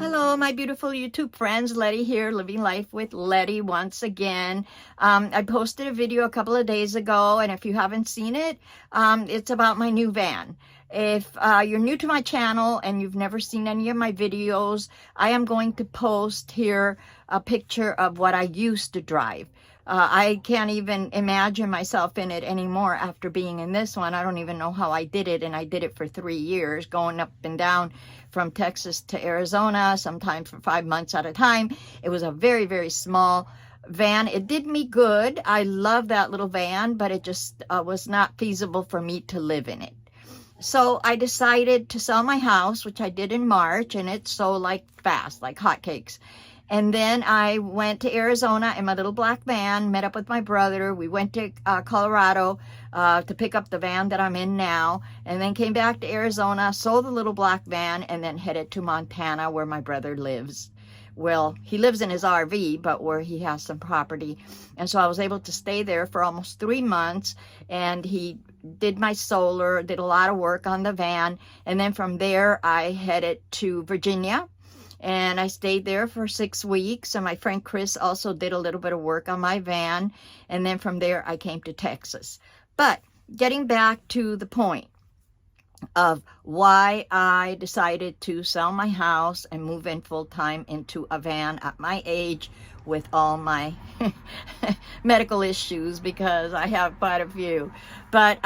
Hello, my beautiful YouTube friends. Letty here, living life with Letty once again. I posted a video a couple of days ago, and if you haven't seen it, it's about my new van. If you're new to my channel and you've never seen any of my videos, I am going to post here a picture of what I used to drive. I can't even imagine myself in it anymore after being in this one. I don't even know how I did it, and I did it for 3 years, going up and down from Texas to Arizona, sometimes for 5 months at a time. It was a very, very small van. It did me good. I love that little van, but it just was not feasible for me to live in it. So I decided to sell my house, which I did in March, and it sold like fast, like hotcakes. And then I went to Arizona in my little black van, met up with my brother. We went to Colorado to pick up the van that I'm in now, and then came back to Arizona, sold the little black van, and then headed to Montana where my brother lives. Well, he lives in his RV, but where he has some property. And so I was able to stay there for almost 3 months, and he did my solar, did a lot of work on the van. And then from there, I headed to Virginia. And I stayed there for 6 weeks. And my friend Chris also did a little bit of work on my van. And then from there, I came to Texas. But getting back to the point of why I decided to sell my house and move in full-time into a van at my age with all my medical issues, because I have quite a few. But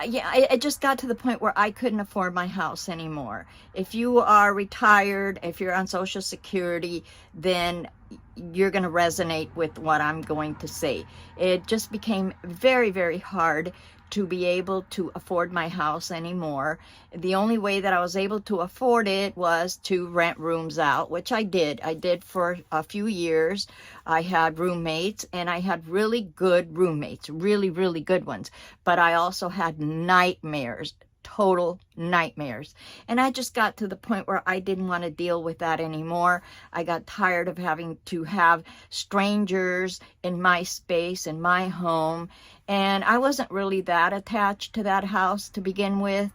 yeah, I just got to the point where I couldn't afford my house anymore. If you are retired, if you're on Social Security, then you're going to resonate with what I'm going to say. It just became very, very hard to be able to afford my house anymore. The only way that I was able to afford it was to rent rooms out, which I did. I did for a few years. I had roommates, and I had really good roommates, really, really good ones. But I also had nightmares, total nightmares. And I just got to the point where I didn't want to deal with that anymore. I got tired of having to have strangers in my space, in my home. And I wasn't really that attached to that house to begin with.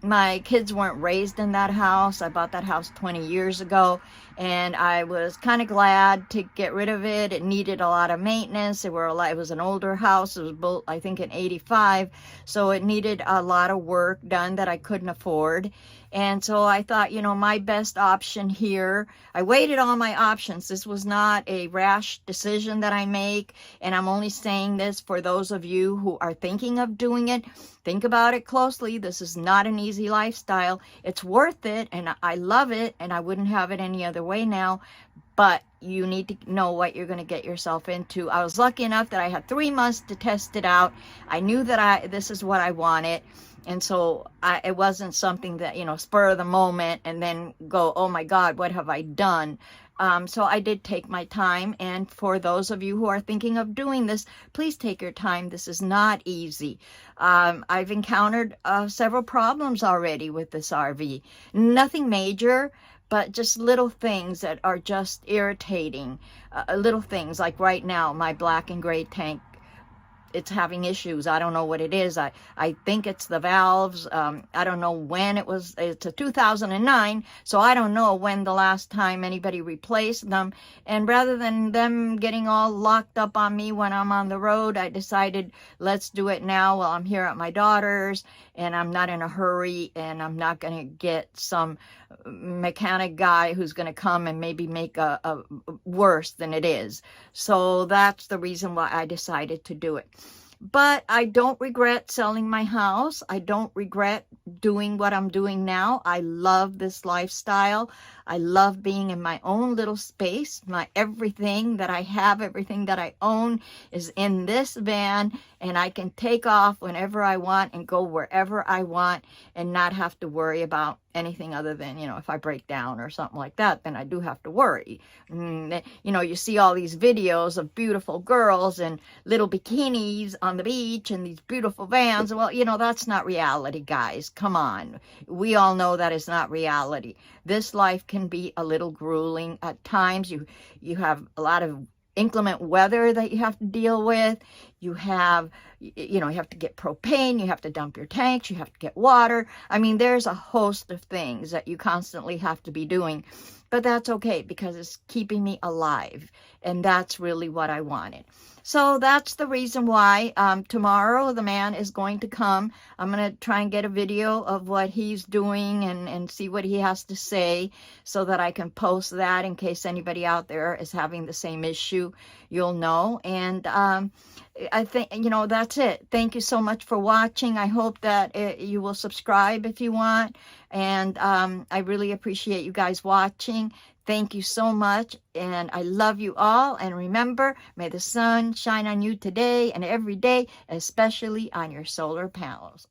My kids weren't raised in that house. I bought that house 20 years ago, and I was kind of glad to get rid of it. It needed a lot of maintenance. It was an older house. It was built, I think, in 85, so it needed a lot of work done that I couldn't afford. And so I thought, my best option here, I weighed all my options. This was not a rash decision that I make, and I'm only saying this for those of you who are thinking of doing it. Think about it closely. This is not an easy lifestyle. It's worth it, and I love it, and I wouldn't have it any other way now. But you need to know what you're going to get yourself into. I was lucky enough that I had 3 months to test it out. I knew that this is what I wanted. And so it wasn't something that, spur of the moment and then go, oh my God, what have I done? So I did take my time. And for those of you who are thinking of doing this, please take your time. This is not easy. I've encountered several problems already with this RV. Nothing major, but just little things that are just irritating. Little things like right now, my black and gray tank, it's having issues. I don't know what it is. I think it's the valves. I don't know when it was. It's a 2009, so I don't know when the last time anybody replaced them. And rather than them getting all locked up on me when I'm on the road, I decided, let's do it now while I'm here at my daughter's, and I'm not in a hurry, and I'm not going to get some mechanic guy who's going to come and maybe make a worse than it is. So that's the reason why I decided to do it. But I don't regret selling my house. I don't regret doing what I'm doing now. I love this lifestyle. I love being in my own little space. Everything that I have, everything that I own is in this van, and I can take off whenever I want and go wherever I want and not have to worry about anything other than, if I break down or something like that, then I do have to worry. You see all these videos of beautiful girls in little bikinis on the beach and these beautiful vans. Well, that's not reality, guys. Come on. We all know that is not reality. This life can be a little grueling at times. You have a lot of inclement weather that you have to deal with. you have, you know, you have to get propane, you have to dump your tanks, you have to get water. I mean, there's a host of things that you constantly have to be doing, but that's okay because it's keeping me alive. And that's really what I wanted. So that's the reason why tomorrow the man is going to come. I'm going to try and get a video of what he's doing and see what he has to say so that I can post that in case anybody out there is having the same issue. You'll know. And I think, you know, that's it. Thank you so much for watching. I hope that you will subscribe if you want. And I really appreciate you guys watching. Thank you so much, and I love you all. And remember, may the sun shine on you today and every day, especially on your solar panels.